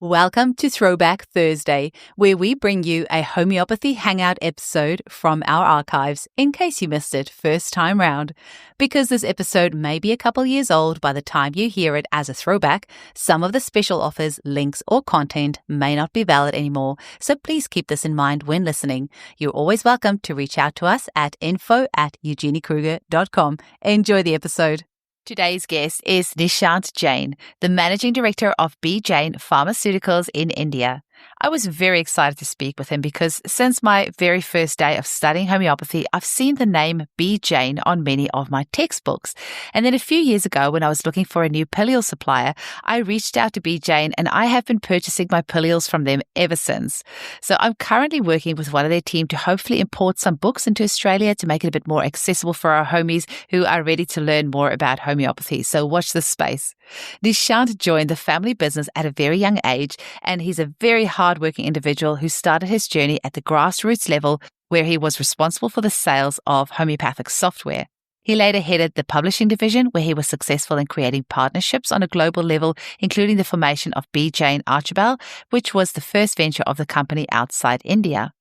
Welcome to Throwback Thursday, where we bring you a homeopathy hangout episode from our archives in case you missed it first time round. Because this episode may be a couple years old by the time you hear it as a throwback, some of the special offers, links, or content may not be valid anymore, so please keep this in mind when listening. You're always welcome to reach out to us at info@eugenikruger.com. Enjoy the episode. Today's guest is Nishant Jain, the Managing Director of BJain Pharmaceuticals in India. I was very excited to speak with him because since my very first day of studying homeopathy, I've seen the name BJain on many of my textbooks. And then a few years ago, when I was looking for a new pill supplier, I reached out to BJain and I have been purchasing my pills from them ever since. So I'm currently working with one of their team to hopefully import some books into Australia to make it a bit more accessible for our homies who are ready to learn more about homeopathy. So watch this space. Nishant joined the family business at a very young age, and he's a very hardworking individual who started his journey at the grassroots level, where he was responsible for the sales of Homeopathic Software. He later headed the publishing division, where he was successful in creating partnerships on a global level, including the formation of BJain Archibel, which was the first venture of the company outside India.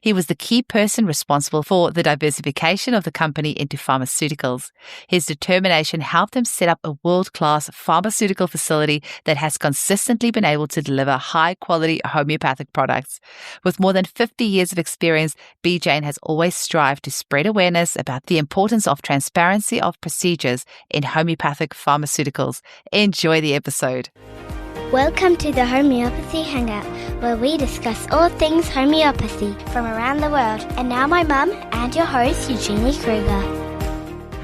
He was the key person responsible for the diversification of the company into pharmaceuticals. His determination helped him set up a world-class pharmaceutical facility that has consistently been able to deliver high-quality homeopathic products. With more than 50 years of experience, BJain has always strived to spread awareness about the importance of transparency of procedures in homeopathic pharmaceuticals. Enjoy the episode. Welcome to the Homeopathy Hangout, where we discuss all things homeopathy from around the world. And now my mum and your host, Eugenie Kruger.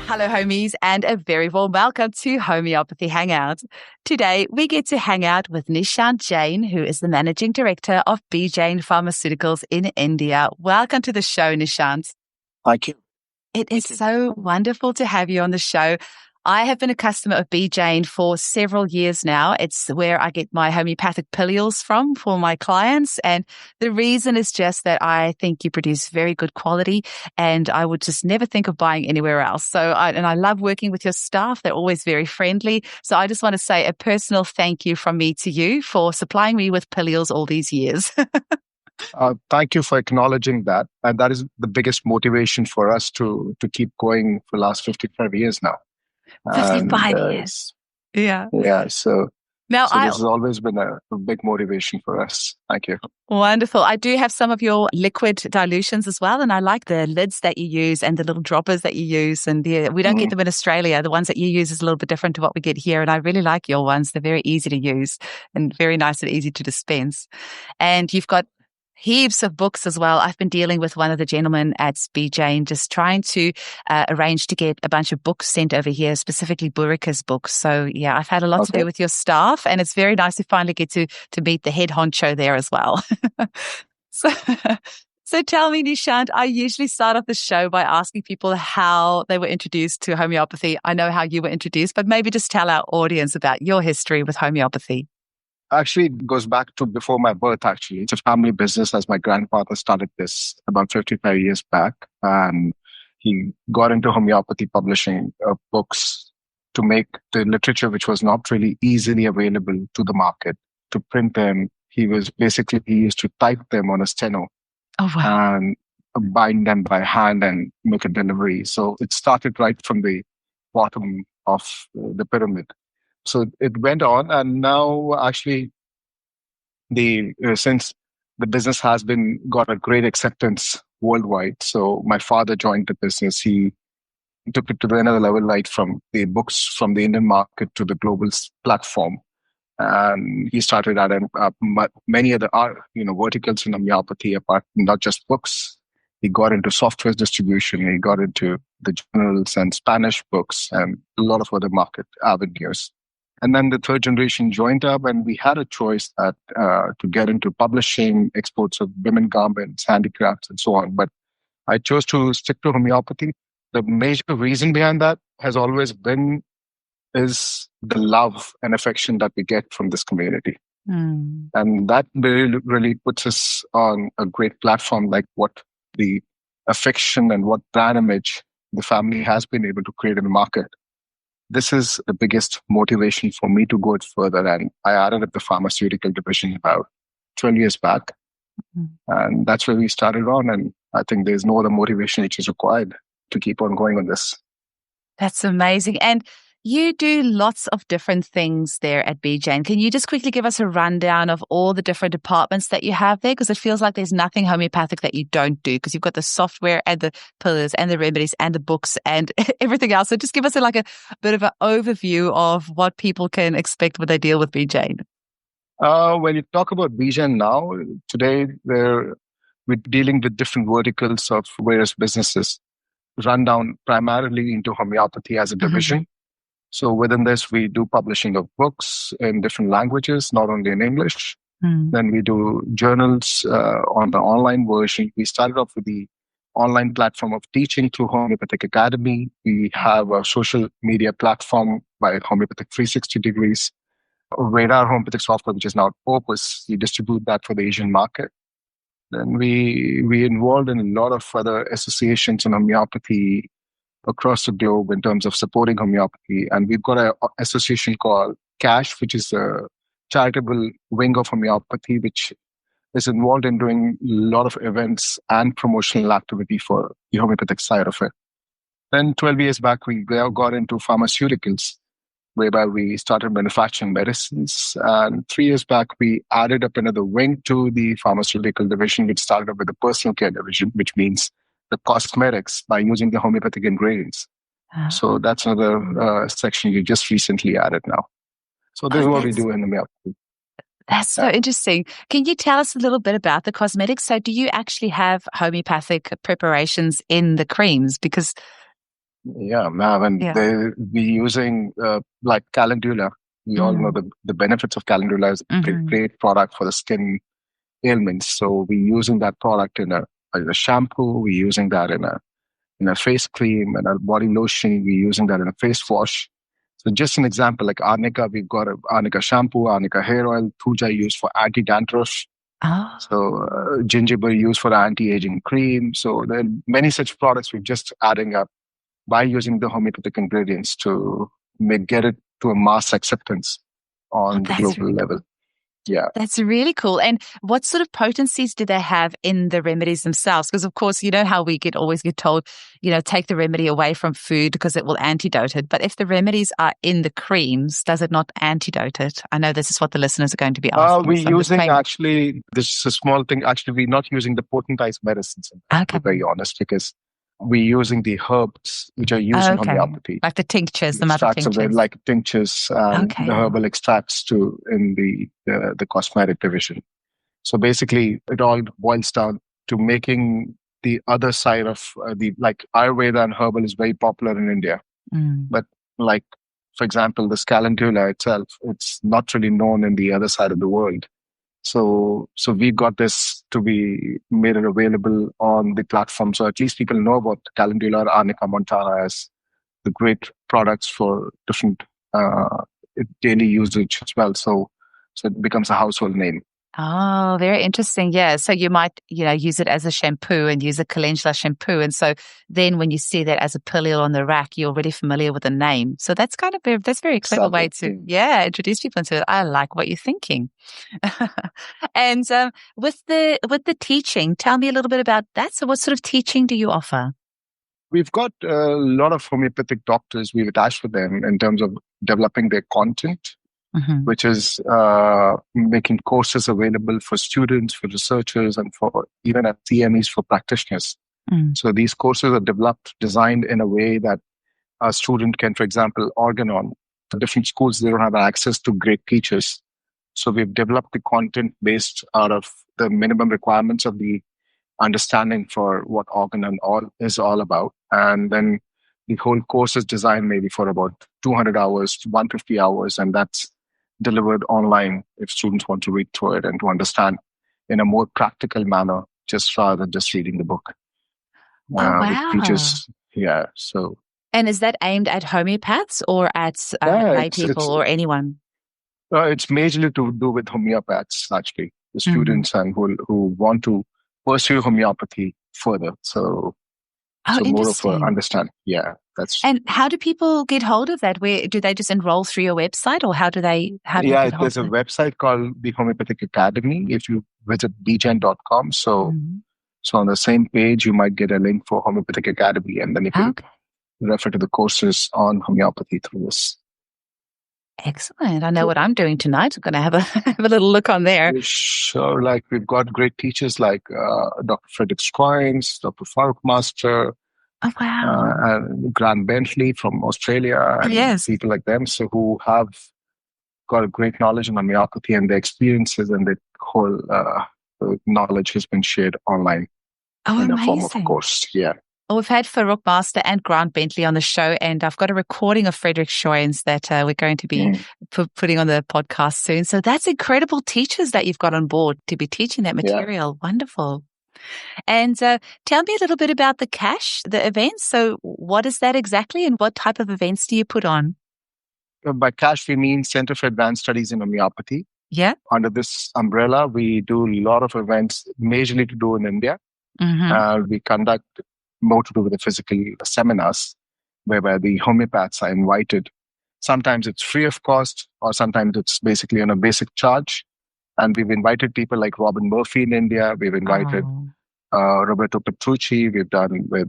Hello, homies, and a very warm welcome to Homeopathy Hangout. Today, we get to hang out with Nishant Jain, who is the Managing Director of BJain Pharmaceuticals in India. Welcome to the show, Nishant. Thank you. It is so wonderful to have you on the show. I have been a customer of BJain for several years now. It's where I get my homeopathic pills from for my clients. And the reason is just that I think you produce very good quality and I would just never think of buying anywhere else. I love working with your staff. They're always very friendly. So I just want to say a personal thank you from me to you for supplying me with pills all these years. Thank you for acknowledging that. And that is the biggest motivation for us to keep going for the last 55 years now. 55 years. Yeah. Yeah. So now this has always been a big motivation for us. Thank you. Wonderful. I do have some of your liquid dilutions as well. And I like the lids that you use and the little droppers that you use. And we don't get them in Australia. The ones that you use is a little bit different to what we get here. And I really like your ones. They're very easy to use and very nice and easy to dispense. And you've got heaps of books as well. I've been dealing with one of the gentlemen at BJain, just trying to arrange to get a bunch of books sent over here, specifically Burika's books. So yeah, I've had a lot to do with your staff, and it's very nice to finally get to meet the head honcho there as well. So tell me, Nishant, I usually start off the show by asking people how they were introduced to homeopathy. I know how you were introduced, but maybe just tell our audience about your history with homeopathy. Actually, it goes back to before my birth, actually. It's a family business as my grandfather started this about 55 years back. And he got into homeopathy publishing books to make the literature, which was not really easily available to the market, to print them. He used to type them on a steno. Oh, wow. And bind them by hand and make a delivery. So it started right from the bottom of the pyramid. So it went on, and now actually, since the business has got a great acceptance worldwide. So my father joined the business. He took it to another level, right from the books from the Indian market to the global platform, and he started at many other verticals in homeopathy, apart not just books. He got into software distribution. He got into the journals and Spanish books and a lot of other market avenues. And then the third generation joined up, and we had a choice to get into publishing, exports of women garments, handicrafts, and so on. But I chose to stick to homeopathy. The major reason behind that has always been is the love and affection that we get from this community. And that really puts us on a great platform, like what the affection and what brand image the family has been able to create in the market. this is the biggest motivation for me to go further. And I added up the pharmaceutical division about 12 years back. And that's where we started on. And I think there's no other motivation which is required to keep on going on this. That's amazing. And you do lots of different things there at BJain. Can you just quickly give us a rundown of all the different departments that you have there? Because it feels like there's nothing homeopathic that you don't do, because you've got the software and the pillars and the remedies and the books and everything else. So just give us a bit of an overview of what people can expect when they deal with BJain. When you talk about VJain now, today we're dealing with different verticals of various businesses, run down primarily into homeopathy as a division. So within this, we do publishing of books in different languages, not only in English. Then we do journals on the online version. We started off with the online platform of teaching through Homeopathic Academy. We have a social media platform by Homeopathic 360 Degrees. Radar Homeopathic Software, which is now Opus, we distribute that for the Asian market. Then we involved in a lot of other associations in homeopathy across the globe in terms of supporting homeopathy. And we've got an association called CASH, which is a charitable wing of homeopathy, which is involved in doing a lot of events and promotional activity for the homeopathic side of it. Then 12 years back, we got into pharmaceuticals, whereby we started manufacturing medicines. And 3 years back, we added up another wing to the pharmaceutical division, which started up with the personal care division, which means the cosmetics by using the homeopathic ingredients. So that's another section you just recently added now. So this is what we do in homeopathy. That's so interesting. Can you tell us a little bit about the cosmetics? So do you actually have homeopathic preparations in the creams? Because yeah, they'll be using like calendula. We all know the benefits of calendula is a great product for the skin ailments. So we're using that product in a shampoo. We're using that in a face cream and a body lotion. We're using that in a face wash. So just an example, like arnica, we've got arnica shampoo, arnica hair oil, thuja used for anti-dandruff. So gingerbread used for anti-aging cream. So there are many such products we're just adding up by using the homeopathic ingredients to get it to a mass acceptance on the global level. Yeah. That's really cool. And what sort of potencies do they have in the remedies themselves? Because, of course, you know how we always get told, take the remedy away from food because it will antidote it. But if the remedies are in the creams, does it not antidote it? I know this is what the listeners are going to be asking. We're using this is a small thing. Actually, we're not using the potentized medicines, to be very honest, because we're using the herbs which are used in homeopathy. Like the tinctures, the mother tinctures. Like tinctures and the herbal extracts in the cosmetic division. So basically, it all boils down to making the other side of like Ayurveda and herbal is very popular in India. But like, for example, this calendula itself, it's not really known in the other side of the world. So we got this to be made it available on the platform. So at least people know about calendula, arnica montana as the great products for different daily usage as well. So it becomes a household name. Oh, very interesting. Yeah. So you might, use it as a shampoo and use a calendula shampoo. And so then when you see that as a pill on the rack, you're already familiar with the name. So that's that's a very clever way to, introduce people into it. I like what you're thinking. And with the teaching, tell me a little bit about that. So what sort of teaching do you offer? We've got a lot of homeopathic doctors we've attached with them in terms of developing their content. Which is making courses available for students, for researchers, and for even at CMEs for practitioners. So these courses are designed in a way that a student can, for example, organon. The different schools, they don't have access to great teachers. So we've developed the content based out of the minimum requirements of the understanding for what organon is all about. And then the whole course is designed maybe for about 200 hours, 150 hours, and that's delivered online if students want to read through it and to understand in a more practical manner, just rather than just reading the book. Wow. With teachers, so. And is that aimed at homeopaths or at lay people or anyone? It's majorly to do with homeopaths, actually, the students and who want to pursue homeopathy further. So more of an understanding. Yeah. And how do people get hold of that? Where do they just enroll through your website, or how do they get hold there's of a website called the Homeopathic Academy. If you visit bjain.com, so on the same page, you might get a link for Homeopathic Academy, and then you can refer to the courses on homeopathy through this. Excellent. I know what I'm doing tonight. I'm going to have have a little look on there. Sure. Like, we've got great teachers like Dr. Frederick Stroins, Dr. Farooq Master, and Grant Bentley from Australia, and people like them, so who have got a great knowledge in homeopathy, and their experiences and the whole knowledge has been shared online in the form of a course. Yeah. Well, we've had Farooq Master and Grant Bentley on the show, and I've got a recording of Frederick Schoens that we're going to be putting on the podcast soon. So that's incredible teachers that you've got on board to be teaching that material. Yeah. Wonderful. And tell me a little bit about the CASH, the events. So what is that exactly, and what type of events do you put on? By CASH, we mean Center for Advanced Studies in Homeopathy. Yeah. Under this umbrella, we do a lot of events, majorly to do in India. We conduct more to do with the physical seminars, whereby the homeopaths are invited. Sometimes it's free of cost, or sometimes it's basically on a basic charge. And we've invited people like Robin Murphy in India. We've invited Roberto Petrucci. We've done with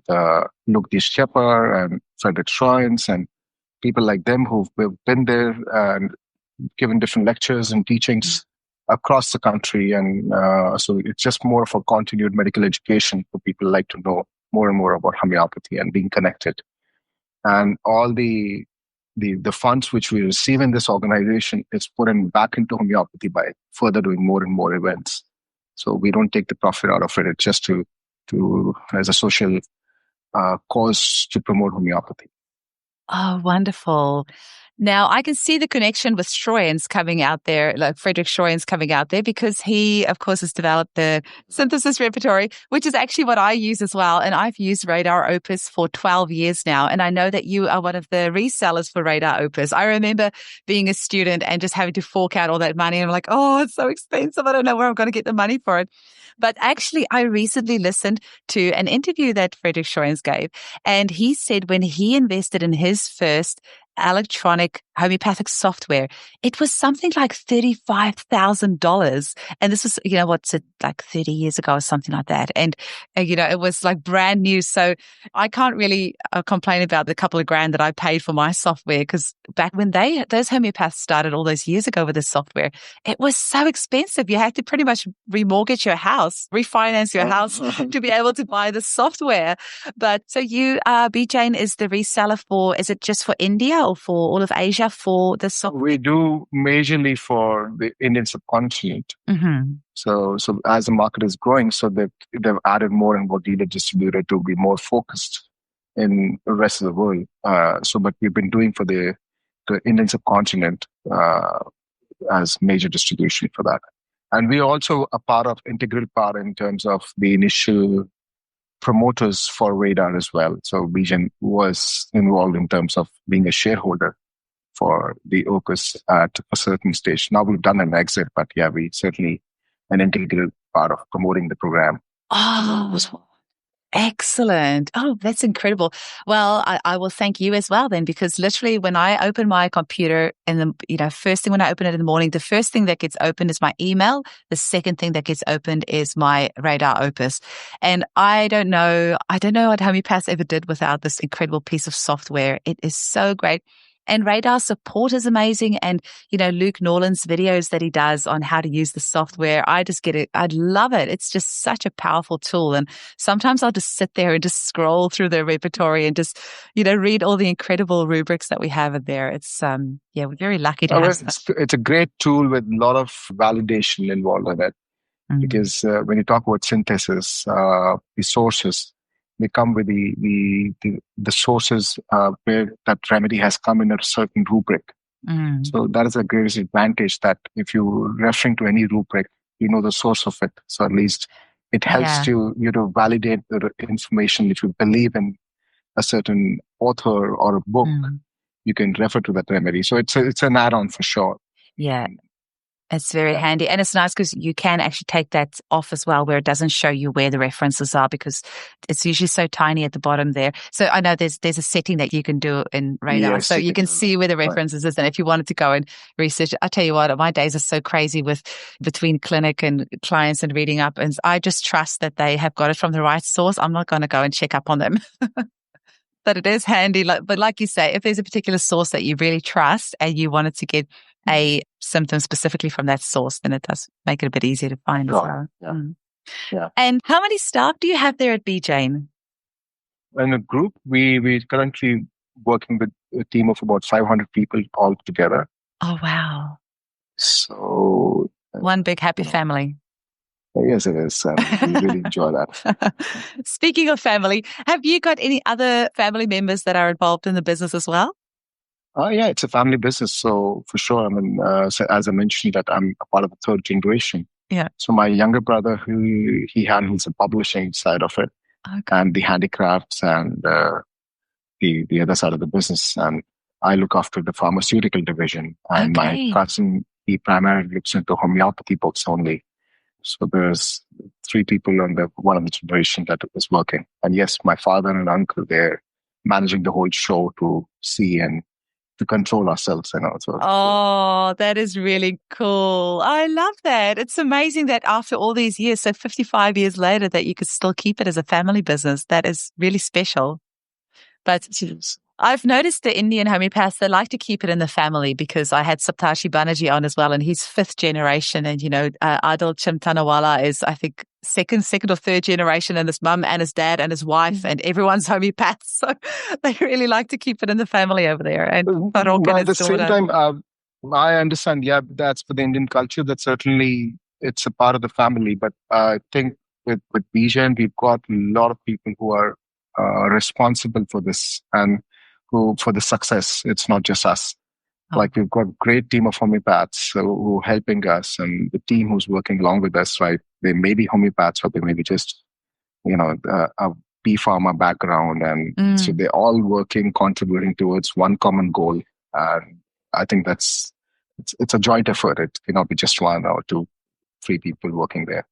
Luke Schepper and Frederick Schroens, and people like them who've been there and given different lectures and teachings across the country. And so it's just more of a continued medical education for people who like to know more and more about homeopathy and being connected. And all the funds which we receive in this organization is put back into homeopathy by further doing more and more events. So we don't take the profit out of it. It's just to as a social cause to promote homeopathy. Oh, wonderful. Now, I can see the connection with Stroyens coming out there, like Frederick Stroyens coming out there, because he, of course, has developed the synthesis repertory, which is actually what I use as well. And I've used Radar Opus for 12 years now. And I know that you are one of the resellers for Radar Opus. I remember being a student and just having to fork out all that money. And I'm like, oh, it's so expensive. I don't know where I'm going to get the money for it. But actually, I recently listened to an interview that Frederick Stroyens gave. And he said when he invested in his first electronic homeopathic software, it was something like $35,000. And this was, what's it, like 30 years ago or something like that. And, it was like brand new. So I can't really complain about the couple of grand that I paid for my software, because back when those homeopaths started all those years ago with this software, it was so expensive. You had to pretty much remortgage your house, refinance your house to be able to buy the software. But so BJain is the reseller for, is it just for India or for all of Asia for the software? We do majorly for the Indian subcontinent. So as the market is growing, so they've added more and more dealer distributor to be more focused in the rest of the world. But we've been doing for the Indian subcontinent as major distribution for that. And we also a integral part in terms of the initial promoters for Radar as well. So BJain was involved in terms of being a shareholder for the Opus at a certain stage. Now we've done an exit, but yeah, we certainly an integral part of promoting the program. Oh, excellent. Oh, that's incredible. Well, I will thank you as well then, because literally when I open my computer and first thing when I open it in the morning, the first thing that gets opened is my email. The second thing that gets opened is my Radar Opus. And I don't know what homeopaths ever did without this incredible piece of software. It is so great. And Radar support is amazing. And, Luke Norland's videos that he does on how to use the software, I just get it. I love it. It's just such a powerful tool. And sometimes I'll just sit there and just scroll through the repertory and just, read all the incredible rubrics that we have in there. It's, we're very lucky to have it. It's a great tool with a lot of validation involved in it. Because when you talk about synthesis, the sources, they come with the sources where that remedy has come in a certain rubric. So that is a greatest advantage, that if you're referring to any rubric, you know the source of it. So at least it helps you to validate the information. If you believe in a certain author or a book, you can refer to that remedy. So it's an add-on for sure. Yeah. It's very handy. And it's nice because you can actually take that off as well, where it doesn't show you where the references are, because it's usually so tiny at the bottom there. So I know there's a setting that you can do in Radar. Yes, so you can see where the right. references is. And if you wanted to go and research, I tell you what, my days are so crazy with between clinic and clients and reading up. And I just trust that they have got it from the right source. I'm not going to go and check up on them. But it is handy. But like you say, if there's a particular source that you really trust and you wanted to get a symptom specifically from that source, then it does make it a bit easier to find as well. Yeah. And how many staff do you have there at BJain? In a group, we're currently working with a team of about 500 people all together. Oh, wow. So one big happy family. Yes, it is. We really enjoy that. Speaking of family, have you got any other family members that are involved in the business as well? Yeah, it's a family business. So for sure, I mean, so as I mentioned that I'm a part of the third generation. Yeah. So my younger brother, he handles the publishing side of it, and the handicrafts and the other side of the business. And I look after the pharmaceutical division. And my cousin, he primarily looks into homeopathy books only. So there's 3 people on one of the generation that is working. And yes, my father and uncle, they're managing the whole show to see and to control ourselves. So, that is really cool. I love that. It's amazing that after all these years, so 55 years later, that you could still keep it as a family business. That is really special. But I've noticed the Indian homeopaths, they like to keep it in the family, because I had Saptarshi Banerjee on as well, and he's 5th generation. And, Adil Chimtanawala is, I think, second or third generation, and his mum and his dad and his wife and everyone's homeopaths. So they really like to keep it in the family over there. And but at the same time, I understand, that's for the Indian culture. That certainly it's a part of the family. But I think with VJain, we've got a lot of people who are responsible for this and for the success. It's not just us. Like, we've got a great team of homeopaths who are helping us, and the team who's working along with us, right? They may be homeopaths, or they may be just, a B pharma background. And so they're all working, contributing towards one common goal. And I think it's a joint effort. It cannot be just 1 or 2, 3 people working there.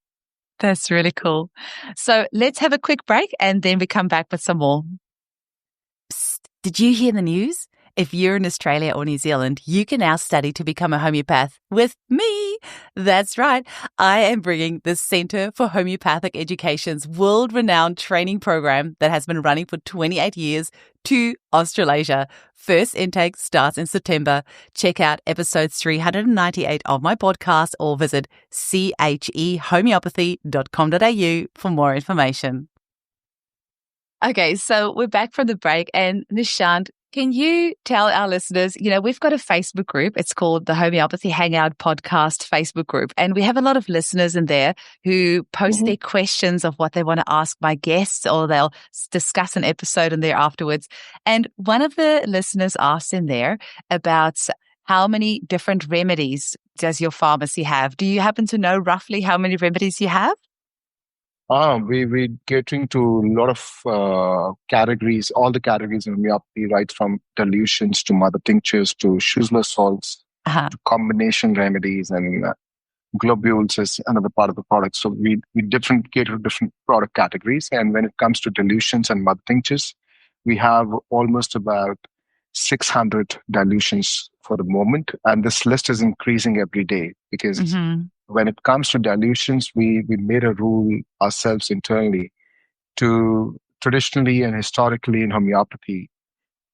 That's really cool. So let's have a quick break, and then we come back with some more. Psst, did you hear the news? If you're in Australia or New Zealand, you can now study to become a homeopath with me. That's right. I am bringing the Centre for Homeopathic Education's world-renowned training program that has been running for 28 years to Australasia. First intake starts in September. Check out episode 398 of my podcast, or visit chehomeopathy.com.au for more information. Okay, so we're back from the break, and Nishant, can you tell our listeners, we've got a Facebook group. It's called the Homeopathy Hangout Podcast Facebook group. And we have a lot of listeners in there who post their questions of what they want to ask my guests, or they'll discuss an episode in there afterwards. And one of the listeners asked in there about how many different remedies does your pharmacy have? Do you happen to know roughly how many remedies you have? We're catering to a lot of categories, all the categories in homeopathy, right from dilutions to mother tinctures to Schussler salts, to combination remedies, and globules is another part of the product. So we cater to different product categories. And when it comes to dilutions and mother tinctures, we have almost about 600 dilutions for the moment. And this list is increasing every day, because when it comes to dilutions, we made a rule ourselves internally to traditionally and historically in homeopathy,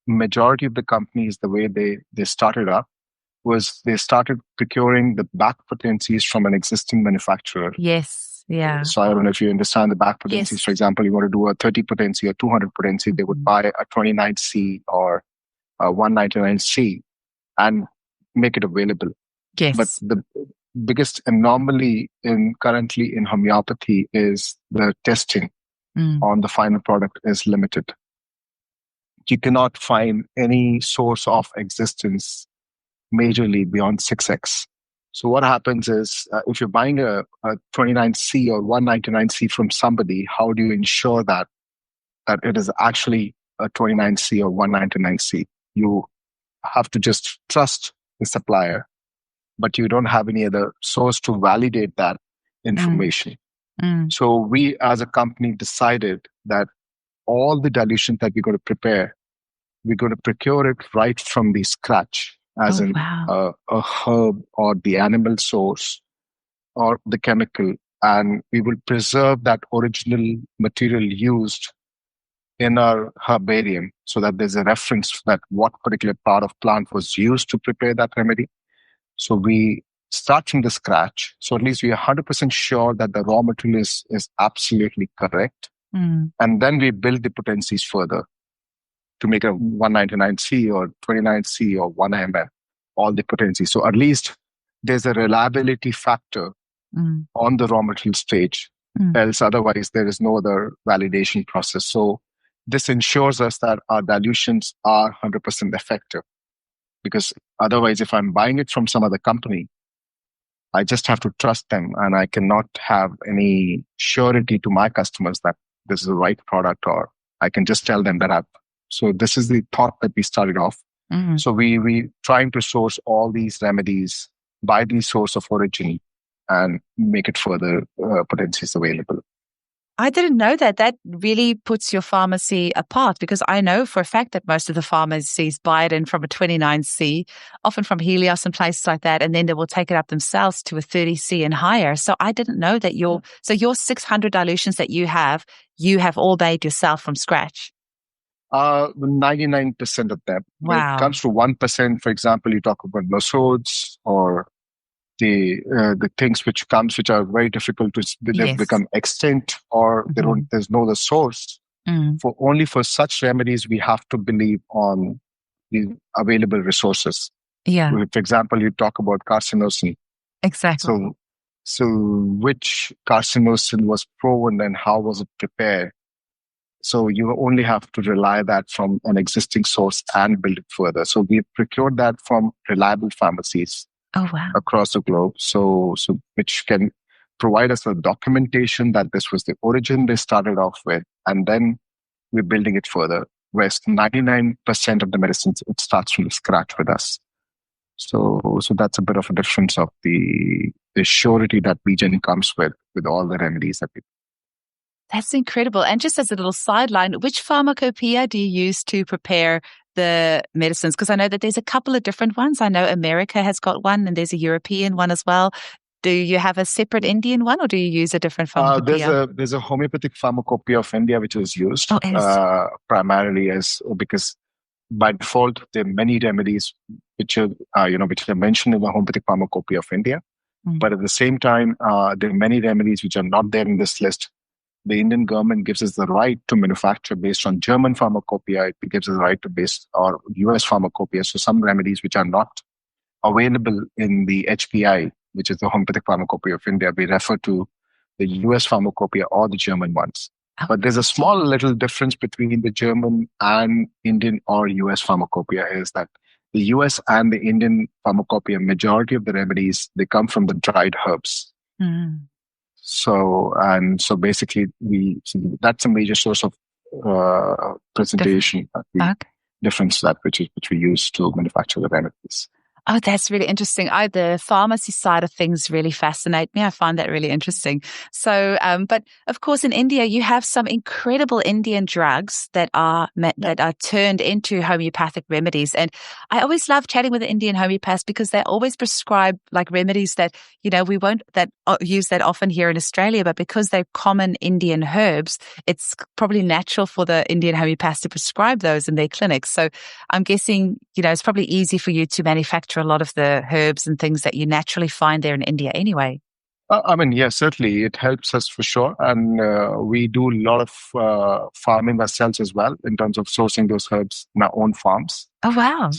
majority of the companies, the way they started up was they started procuring the back potencies from an existing manufacturer. Yes. Yeah. So I don't know if you understand the back potencies. Yes. For example, you want to do a 30 potency or 200 potency, they would buy a 29C or a 199C and make it available. Yes. But the biggest anomaly currently in homeopathy is the testing on the final product is limited. You cannot find any source of existence majorly beyond 6x. So what happens is, if you're buying a 29C or 199C from somebody, how do you ensure that it is actually a 29C or 199C? You have to just trust the supplier but you don't have any other source to validate that information. So we as a company decided that all the dilutions that we're going to prepare, we're going to procure it right from the scratch, as a herb or the animal source or the chemical, and we will preserve that original material used in our herbarium so that there's a reference that what particular part of plant was used to prepare that remedy. So we start from the scratch. So at least we are 100% sure that the raw material is absolutely correct. And then we build the potencies further to make a 199C or 29C or 1 ml, all the potencies. So at least there's a reliability factor on the raw material stage. Else otherwise there is no other validation process. So this ensures us that our dilutions are 100% effective. Because otherwise, if I'm buying it from some other company, I just have to trust them, and I cannot have any surety to my customers that this is the right product, or I can just tell them that I've. So this is the thought that we started off. So we trying to source all these remedies by the source of origin and make it further potencies available. I didn't know that. That really puts your pharmacy apart, because I know for a fact that most of the pharmacies buy it in from a 29C, often from Helios and places like that, and then they will take it up themselves to a 30C and higher. So I didn't know that your 600 dilutions that you have all made yourself from scratch. 99% of them. Wow. When it comes to 1%, for example, you talk about nosodes or the things which are very difficult to they become extinct, or there's no other source. For such remedies, we have to believe on the available resources. Yeah. For example, you talk about carcinosin. Exactly. So which carcinosin was proven and how was it prepared? So you only have to rely that from an existing source and build it further. So we procured that from reliable pharmacies. Across the globe, so which can provide us with documentation that this was the origin they started off with, and then we're building it further. Whereas 99% of the medicines, it starts from scratch with us. So that's a bit of a difference of the surety that VJain comes with all the remedies that we. That's incredible. And just as a little sideline, which pharmacopoeia do you use to prepare the medicines? Because I know that there's a couple of different ones. I know America has got one, and there's a European one as well. Do you have a separate Indian one, or do you use a different pharmacopoeia? There's a homeopathic pharmacopoeia of India which is used primarily because by default there are many remedies which are mentioned in the homeopathic pharmacopoeia of India, but at the same time there are many remedies which are not there in this list. The Indian government gives us the right to manufacture based on German pharmacopoeia. It gives us the right to base or US pharmacopoeia. So some remedies which are not available in the HPI, which is the Homeopathic Pharmacopoeia of India, we refer to the US pharmacopoeia or the German ones. But there's a small little difference between the German and Indian or US pharmacopoeia is that the US and the Indian pharmacopoeia, majority of the remedies, they come from the dried herbs. So basically that's a major source of presentation difference which we use to manufacture the remedies. Oh, that's really interesting. The pharmacy side of things really fascinate me. I find that really interesting. So, but of course, in India, you have some incredible Indian drugs that are turned into homeopathic remedies. And I always love chatting with the Indian homeopaths because they always prescribe like remedies that, we won't use that often here in Australia, but because they're common Indian herbs, it's probably natural for the Indian homeopaths to prescribe those in their clinics. So I'm guessing, it's probably easy for you to manufacture a lot of the herbs and things that you naturally find there in India anyway. Yes, certainly. It helps us for sure. And we do a lot of farming ourselves as well in terms of sourcing those herbs in our own farms. Oh, wow.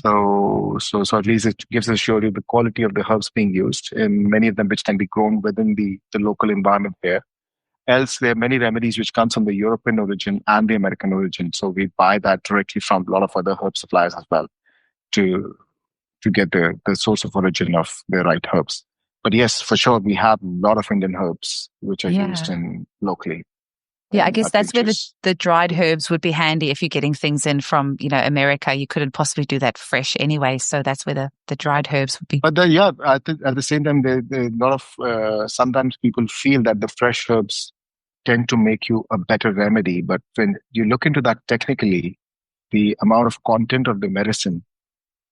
So at least it gives us surety the quality of the herbs being used, in many of them which can be grown within the local environment there. Else, there are many remedies which come from the European origin and the American origin. So we buy that directly from a lot of other herb suppliers as well to get the source of origin of the right herbs. But yes, for sure, we have a lot of Indian herbs which are used locally. Yeah, I guess that's where the dried herbs would be handy if you're getting things in from, America. You couldn't possibly do that fresh anyway. So that's where the dried herbs would be. But I think at the same time, a lot of, sometimes people feel that the fresh herbs tend to make you a better remedy. But when you look into that technically, the amount of content of the medicine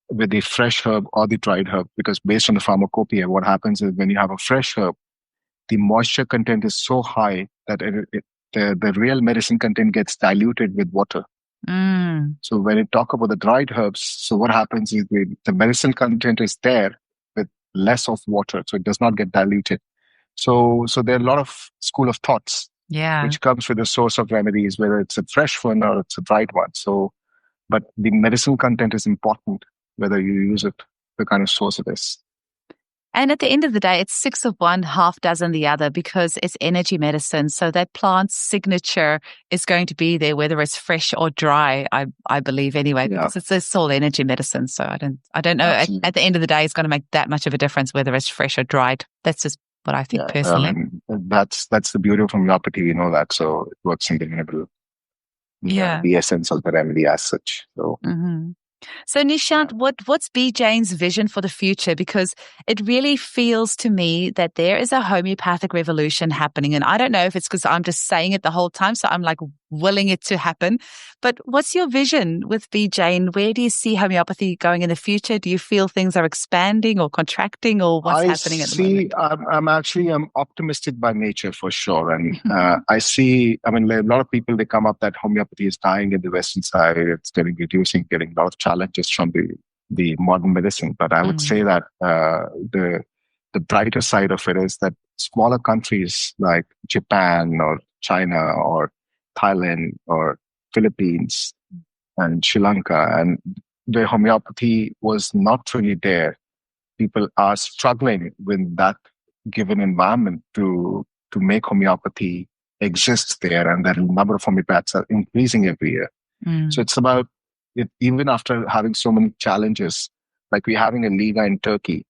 with the fresh herb or the dried herb, because based on the pharmacopoeia, what happens is when you have a fresh herb, the moisture content is so high that the real medicine content gets diluted with water. So when you talk about the dried herbs, so what happens is the medicine content is there with less of water, so it does not get diluted. So there are a lot of school of thoughts, which comes with the source of remedies, whether it's a fresh one or it's a dried one. So, but the medicine content is important, whether you use it, the kind of source it is. And at the end of the day, it's 6 of one, half dozen the other, because it's energy medicine. So that plant's signature is going to be there, whether it's fresh or dry, I believe anyway, because it's all energy medicine. So I don't know. At the end of the day, it's going to make that much of a difference, whether it's fresh or dried. That's just what I think personally. That's the beauty of homeopathy. We know that. So it works in the essence of the remedy as such. So. Mm-hmm. So Nishant, what's BJain's vision for the future? Because it really feels to me that there is a homeopathic revolution happening. And I don't know if it's because I'm just saying it the whole time, so I'm like willing it to happen. But what's your vision with BJain? Where do you see homeopathy going in the future? Do you feel things are expanding or contracting, or what's happening at the moment? I'm optimistic by nature for sure. And I see, a lot of people, they come up that homeopathy is dying in the Western side. It's getting a lot of challenges from the modern medicine. But I would say that the brighter side of it is that smaller countries like Japan or China or Thailand or Philippines and Sri Lanka, and where homeopathy was not really there, people are struggling with that given environment to make homeopathy exist there, and the number of homeopaths are increasing every year. So it's about it, even after having so many challenges, like we're having a Liga in Turkey,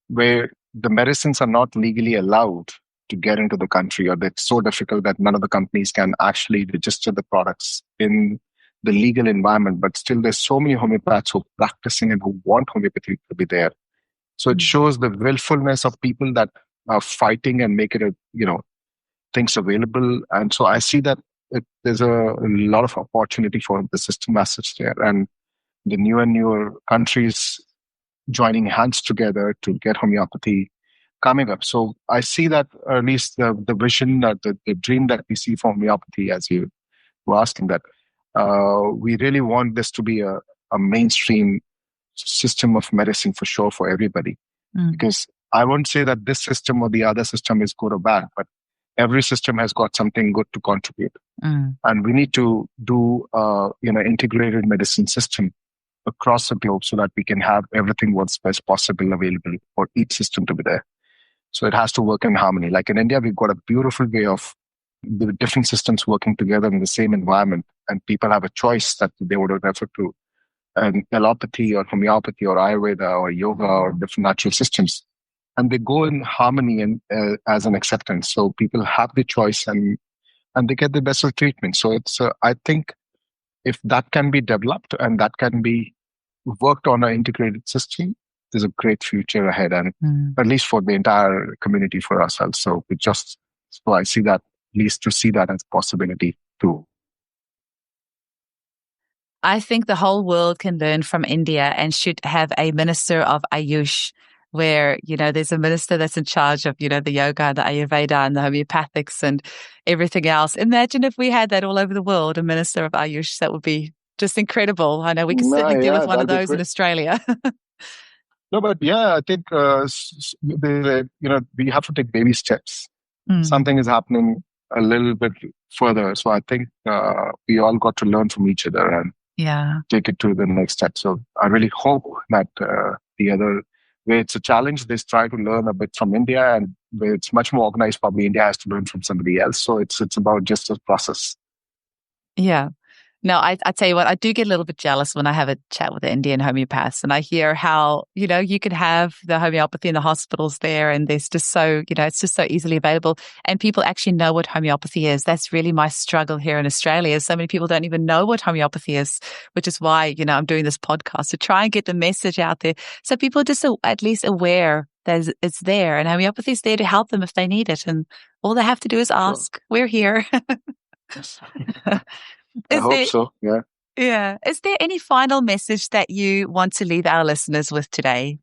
where the medicines are not legally allowed to get into the country, or it's so difficult that none of the companies can actually register the products in the legal environment. But still, there's so many homeopaths who are practicing and who want homeopathy to be there. So it shows the willfulness of people that are fighting and make it things available. And so I see that there's a lot of opportunity for the system as such there, and the newer and newer countries joining hands together to get homeopathy coming up. So I see that, or at least the vision, the dream that we see for homeopathy, as you were asking, that we really want this to be a mainstream system of medicine for sure for everybody. Because I won't say that this system or the other system is good or bad, but every system has got something good to contribute. And we need to do integrated medicine system across the globe so that we can have everything what's best possible available for each system to be there. So it has to work in harmony. Like in India, we've got a beautiful way of the different systems working together in the same environment, and people have a choice that they would refer to allopathy or homeopathy or Ayurveda or yoga or different natural systems. And they go in harmony and as an acceptance. So people have the choice and they get the best of treatment. So it's, I think if that can be developed and that can be worked on an integrated system, there's a great future ahead, and at least for the entire community, for ourselves. So I see that, at least to see that as a possibility too. I think the whole world can learn from India and should have a minister of Ayush, where, there's a minister that's in charge of, the yoga, the Ayurveda and the homeopathics and everything else. Imagine if we had that all over the world, a minister of Ayush. That would be just incredible. I know we could certainly deal with one of those in Australia. No, but I think, we have to take baby steps. Something is happening a little bit further. So I think we all got to learn from each other and take it to the next step. So I really hope that the other, where it's a challenge, they try to learn a bit from India, and where it's much more organized, probably India has to learn from somebody else. So it's about just a process. Yeah. No, I tell you what, I do get a little bit jealous when I have a chat with the Indian homeopaths and I hear how, you can have the homeopathy in the hospitals there and there's just so, it's just so easily available and people actually know what homeopathy is. That's really my struggle here in Australia. So many people don't even know what homeopathy is, which is why, I'm doing this podcast to try and get the message out there. So people are just at least aware that it's there and homeopathy is there to help them if they need it. And all they have to do is ask. We're here. I hope so. Yeah. Yeah. Is there any final message that you want to leave our listeners with today?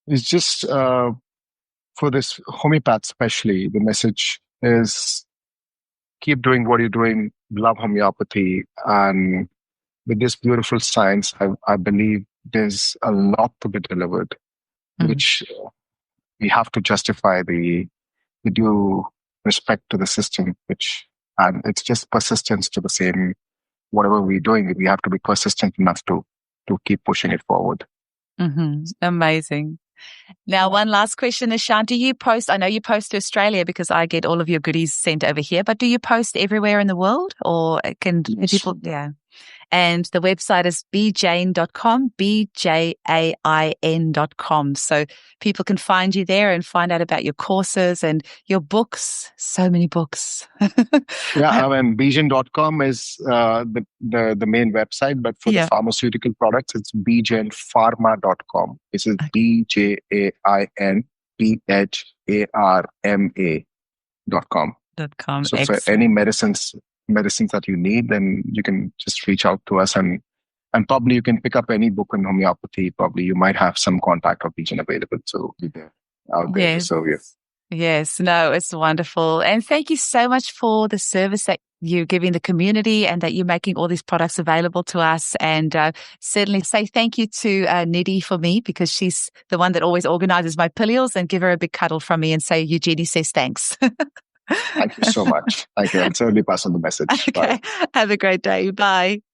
It's just for this homeopath, especially, the message is keep doing what you're doing, love homeopathy. And with this beautiful science, I believe there's a lot to be delivered, which we have to justify the due respect to the system, and it's just persistence to the same, whatever we're doing, we have to be persistent enough to keep pushing it forward. Mm-hmm. Amazing. Now, one last question, Nishant. Do you post, I know you post to Australia because I get all of your goodies sent over here, but do you post everywhere in the world or can people, yeah. And the website is bjain.com, BJAIN.com. So people can find you there and find out about your courses and your books. So many books. Yeah, bjain.com is the main website, but for the pharmaceutical products, it's bjainpharma.com. This is BJainPharma.com. So Excellent. for any medicines that you need, then you can just reach out to us and probably you can pick up any book on homeopathy. Probably you might have some contact of VJain available. So be there out there to serve you. Yes, no, it's wonderful. And thank you so much for the service that you're giving the community and that you're making all these products available to us. And certainly say thank you to Nidhi for me because she's the one that always organizes my pills, and give her a big cuddle from me and say Eugenie says thanks. Thank you so much. Thank you. I'll certainly pass on the message. Okay. Bye. Have a great day. Bye.